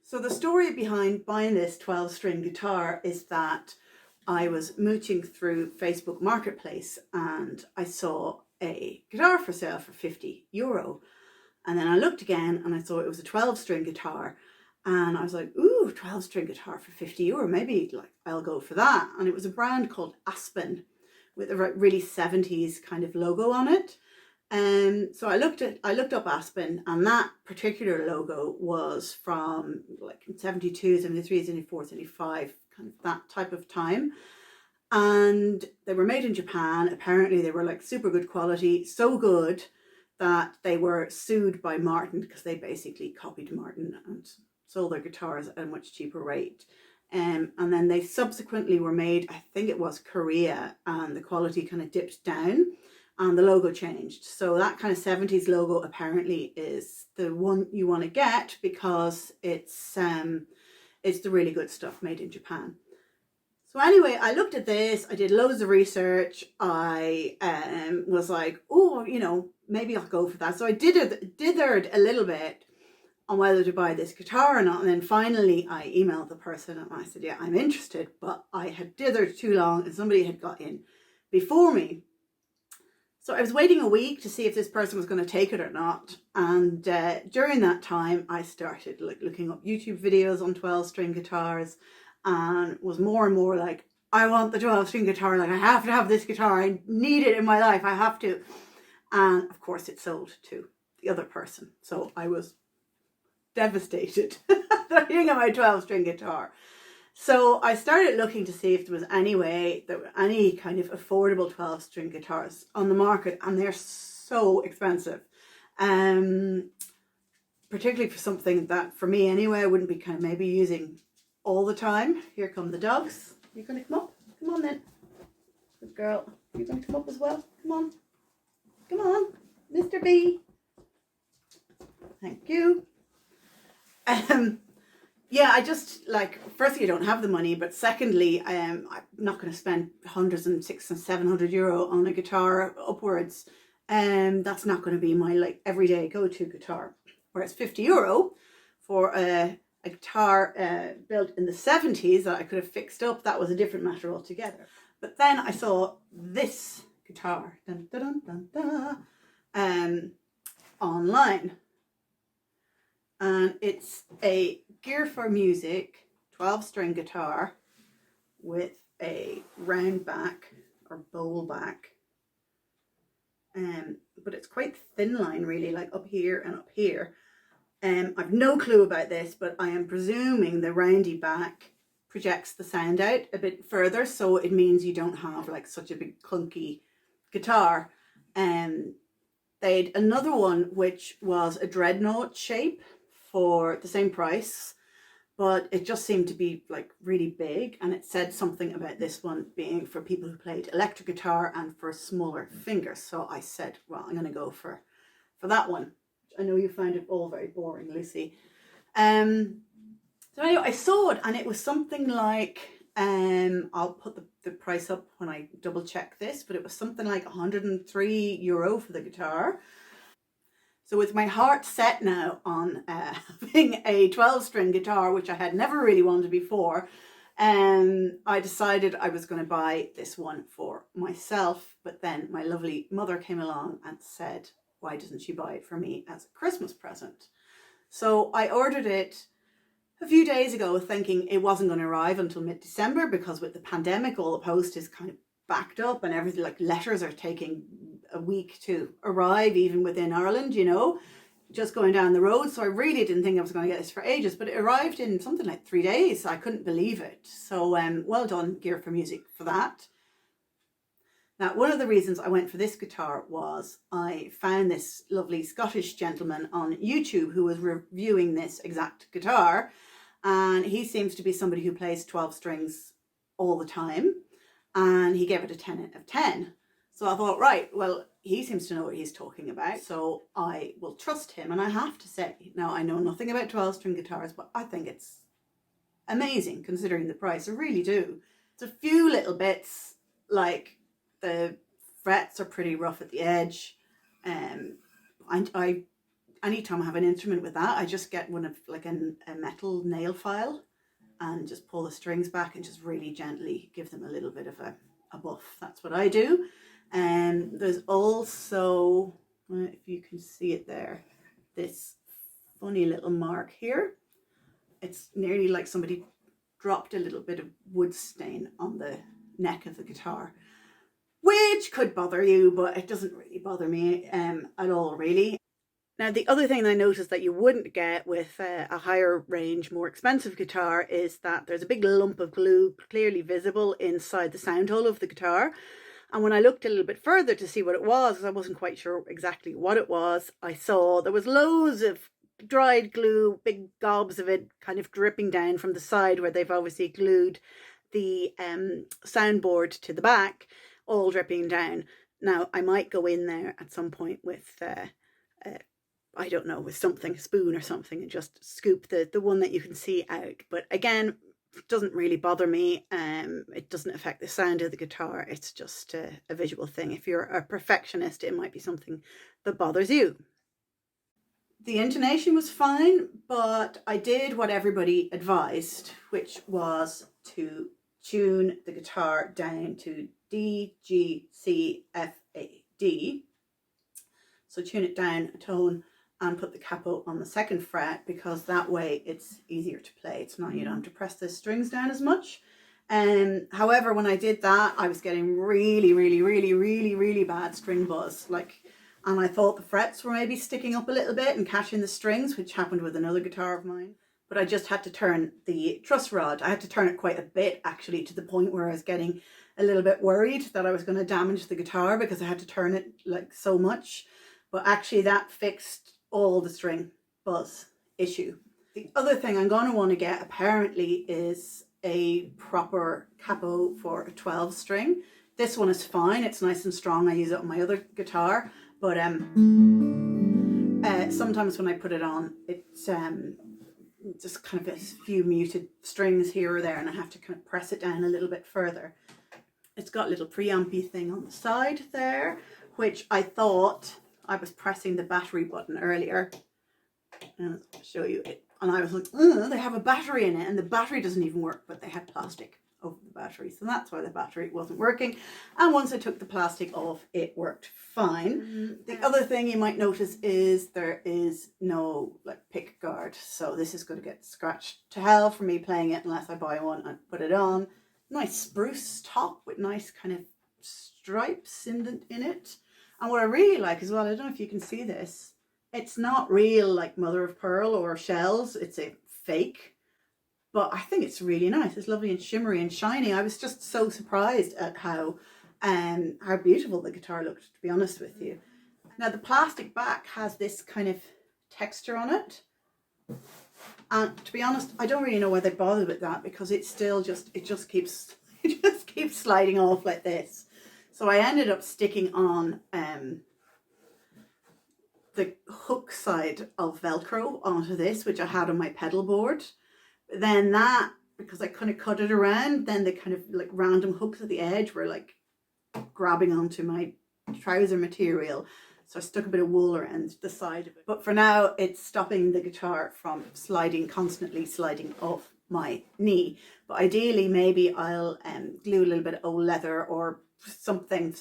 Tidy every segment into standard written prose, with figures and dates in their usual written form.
So the story behind buying this 12-string guitar is that I was mooching through Facebook Marketplace and I saw a guitar for sale for €50. And then I looked again and I saw it was a 12-string guitar. And I was like, ooh, 12-string guitar for €50, maybe like I'll go for that. And it was a brand called Aspen with a really 70s kind of logo on it. So I looked up Aspen, and that particular logo was from like 72, 73, 74, 75, kind of that type of time. And they were made in Japan. Apparently they were like super good quality, so good that they were sued by Martin because they basically copied Martin and sold their guitars at a much cheaper rate. And then they subsequently were made, I think it was Korea, and the quality kind of dipped down and the logo changed. So that kind of 70s logo apparently is the one you want to get because it's the really good stuff made in Japan. So anyway, I looked at this, I did loads of research. I was like, oh, you know, maybe I'll go for that. So I dithered a little bit on whether to buy this guitar or not. And then finally I emailed the person and I said, yeah, I'm interested, but I had dithered too long and somebody had got in before me. So I was waiting a week to see if this person was going to take it or not. And during that time, I started looking up YouTube videos on 12-string guitars and was more and more like, I want the 12-string guitar. Like, I have to have this guitar. I need it in my life. I have to. And of course, it sold to the other person. So I was devastated that I didn't get my 12-string guitar. So I started looking to see if there was any way, there were any kind of affordable 12-string guitars on the market, and they're so expensive. Particularly for something that, for me anyway, I wouldn't be kind of maybe using all the time. Here come the dogs. You're going to come up? Come on then. Good girl. You're going to come up as well? Come on. Come on, Mr. B. Thank you. Yeah, I just, like, firstly, I don't have the money, but secondly, I'm not going to spend hundreds and €600 and €700 on a guitar upwards. That's not going to be my, like, everyday go-to guitar. Whereas €50 for a guitar built in the 70s that I could have fixed up, that was a different matter altogether. But then I saw this guitar, dun, dun, dun, dun, dun, online. And it's a gear4music 12-string guitar with a round back or bowl back. But it's quite thin line really, like up here and up here. I've no clue about this, but I am presuming the roundy back projects the sound out a bit further, so it means you don't have like such a big clunky guitar. They'd another one which was a dreadnought shape for the same price, but it just seemed to be like really big, and it said something about this one being for people who played electric guitar and for smaller fingers. So I said, well, I'm going to go for that one. I know you find it all very boring, Lucy. So anyway, I saw it and it was something like, I'll put the price up when I double check this, but it was something like €103 for the guitar. So with my heart set now on having a 12-string guitar, which I had never really wanted before, I decided I was going to buy this one for myself. But then my lovely mother came along and said, why doesn't she buy it for me as a Christmas present? So I ordered it a few days ago thinking it wasn't going to arrive until mid-December, because with the pandemic, all the post is kind of backed up and everything, like letters are taking a week to arrive even within Ireland, you know, just going down the road. So I really didn't think I was going to get this for ages, but it arrived in something like 3 days. I couldn't believe it. So well done Gear4music for that. Now, one of the reasons I went for this guitar was I found this lovely Scottish gentleman on YouTube who was reviewing this exact guitar, and he seems to be somebody who plays 12 strings all the time, and he gave it a 10 out of 10. So I thought, right, well, he seems to know what he's talking about, so I will trust him. And I have to say, now I know nothing about 12-string guitars, but I think it's amazing considering the price. I really do. It's a few little bits, like the frets are pretty rough at the edge. I anytime I have an instrument with that, I just get one of like a metal nail file and just pull the strings back and just really gently give them a little bit of a buff. That's what I do. And there's also, if you can see it there, this funny little mark here. It's nearly like somebody dropped a little bit of wood stain on the neck of the guitar, which could bother you, but it doesn't really bother me at all, really. Now, the other thing I noticed that you wouldn't get with a higher range, more expensive guitar is that there's a big lump of glue clearly visible inside the sound hole of the guitar. And when I looked a little bit further to see what it was, because I wasn't quite sure exactly what it was, I saw there was loads of dried glue, big gobs of it kind of dripping down from the side where they've obviously glued the soundboard to the back, all dripping down. Now, I might go in there at some point with I don't know, with something, a spoon or something, and just scoop the one that you can see out. But again, it doesn't really bother me. It doesn't affect the sound of the guitar. It's just a visual thing. If you're a perfectionist, it might be something that bothers you. The intonation was fine, but I did what everybody advised, which was to tune the guitar down to D, G, C, F, A, D. So tune it down a tone and put the capo on the 2nd fret, because that way it's easier to play. It's not, you don't have to press the strings down as much. However, when I did that, I was getting really bad string buzz. And I thought the frets were maybe sticking up a little bit and catching the strings, which happened with another guitar of mine. But I just had to turn the truss rod. I had to turn it quite a bit, actually, to the point where I was getting a little bit worried that I was going to damage the guitar because I had to turn it like so much. But actually that fixed all the string buzz issue. The other thing I'm going to want to get apparently is a proper capo for a 12 string. This one is fine, it's nice and strong. I use it on my other guitar, but sometimes when I put it on, it's just kind of a few muted strings here or there, and I have to kind of press it down a little bit further. It's got a little preampy thing on the side there, which I thought I was pressing the battery button earlier, and I'll show you it, and I was like, they have a battery in it, and the battery doesn't even work, but they had plastic over the battery, so that's why the battery wasn't working. And once I took the plastic off, it worked fine. The other thing you might notice is there is no like pick guard, so this is going to get scratched to hell for me playing it unless I buy one and put it on. Nice spruce top with nice kind of stripes in it. And what I really like as well, I don't know if you can see this, it's not real like mother of pearl or shells, it's a fake, but I think it's really nice. It's lovely and shimmery and shiny. I was just so surprised at how beautiful the guitar looked, to be honest with you. Now the plastic back has this kind of texture on it, and to be honest, I don't really know why they bothered with that, because it just keeps sliding off like this. So I ended up sticking on the hook side of Velcro onto this, which I had on my pedal board. Then that, because I kind of cut it around, then the kind of like random hooks at the edge were like grabbing onto my trouser material. So I stuck a bit of wool around the side of it. But for now, it's stopping the guitar from constantly sliding off my knee. But ideally, maybe I'll glue a little bit of old leather or something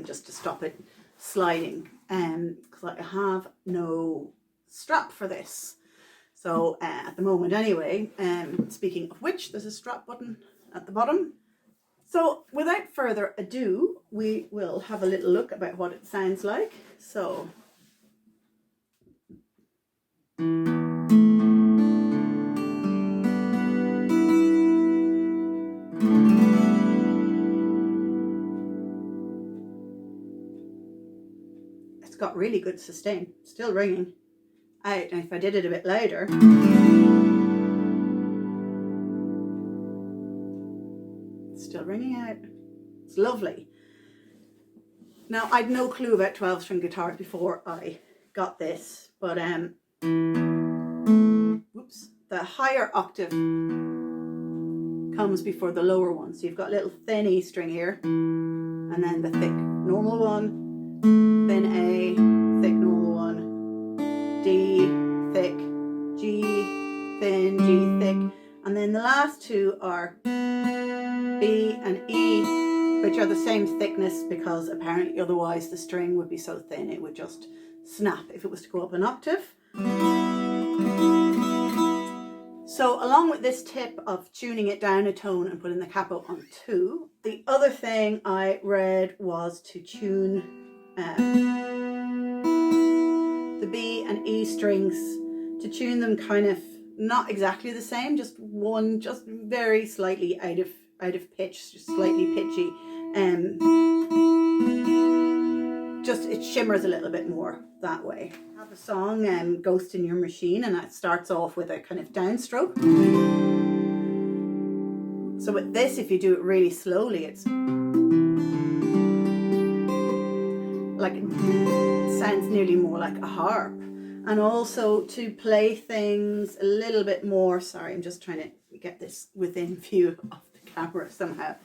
just to stop it sliding, because I have no strap for this. So at the moment anyway, speaking of which, there's a strap button at the bottom. So without further ado, we will have a little look about what it sounds like. So got really good sustain, still ringing out. And if I did it a bit louder, it's still ringing out. It's lovely. Now I'd no clue about 12 string guitars before I got this, but the higher octave comes before the lower one. So you've got a little thin E string here, and then the thick normal one, thin A, thick normal one, D, two are B and E, which are the same thickness, because apparently otherwise the string would be so thin it would just snap if it was to go up an octave. So along with this tip of tuning it down a tone and putting the capo on 2, the other thing I read was to tune the B and E strings, to tune them kind of not exactly the same, just very slightly out of pitch, just slightly pitchy. Just it shimmers a little bit more that way. I have a song, Ghost in Your Machine, and that starts off with a kind of downstroke. So with this, if you do it really slowly, it's like, it sounds nearly more like a harp. And also to play things a little bit more, sorry, I'm just trying to get this within view of the camera somehow.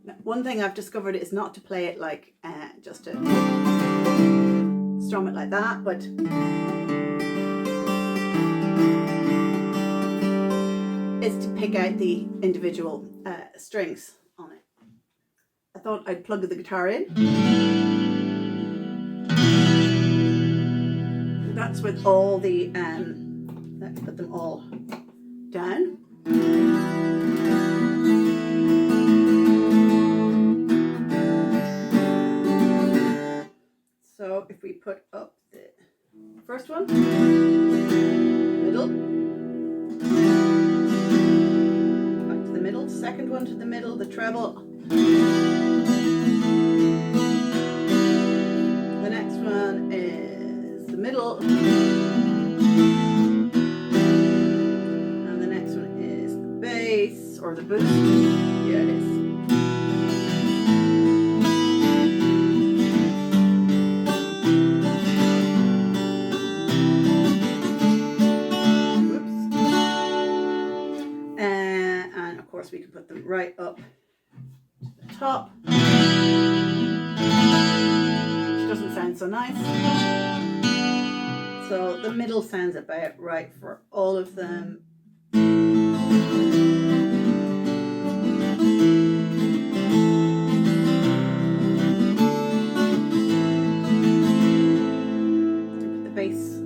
Now, one thing I've discovered is not to play it like just to strum it like that, but is to pick out the individual strings on it. I thought I'd plug the guitar in. That's with all the, let's put them all down. So if we put up the first one, middle, back to the middle, second one to the middle, the treble, the next one is the middle, and the next one is the bass or the boost. Yeah, it is. We can put them right up to the top, which doesn't sound so nice. So the middle sounds about right for all of them. The bass.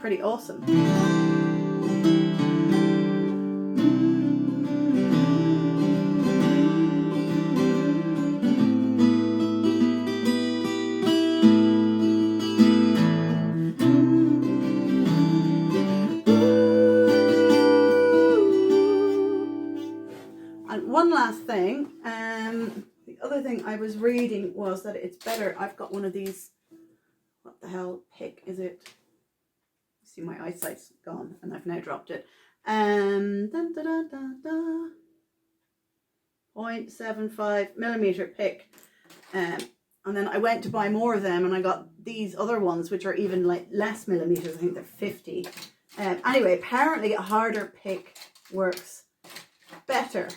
Pretty awesome. And one last thing, the other thing I was reading was that it's better, I've got one of these, what the hell pick is it? See, my eyesight's gone and I've now dropped it. 0.75 millimeter pick. And then I went to buy more of them and I got these other ones which are even like less millimeters. I think they're 50. Anyway, apparently a harder pick works better.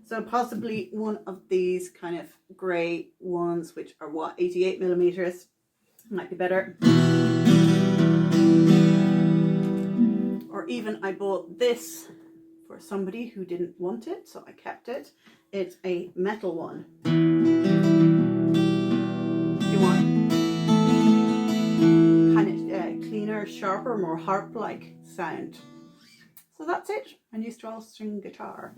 So possibly one of these kind of grey ones, which are what, 88 millimeters, might be better. Or even I bought this for somebody who didn't want it, so I kept it. It's a metal one. If you want kind of cleaner, sharper, more harp-like sound. So that's it, my new 12-string guitar.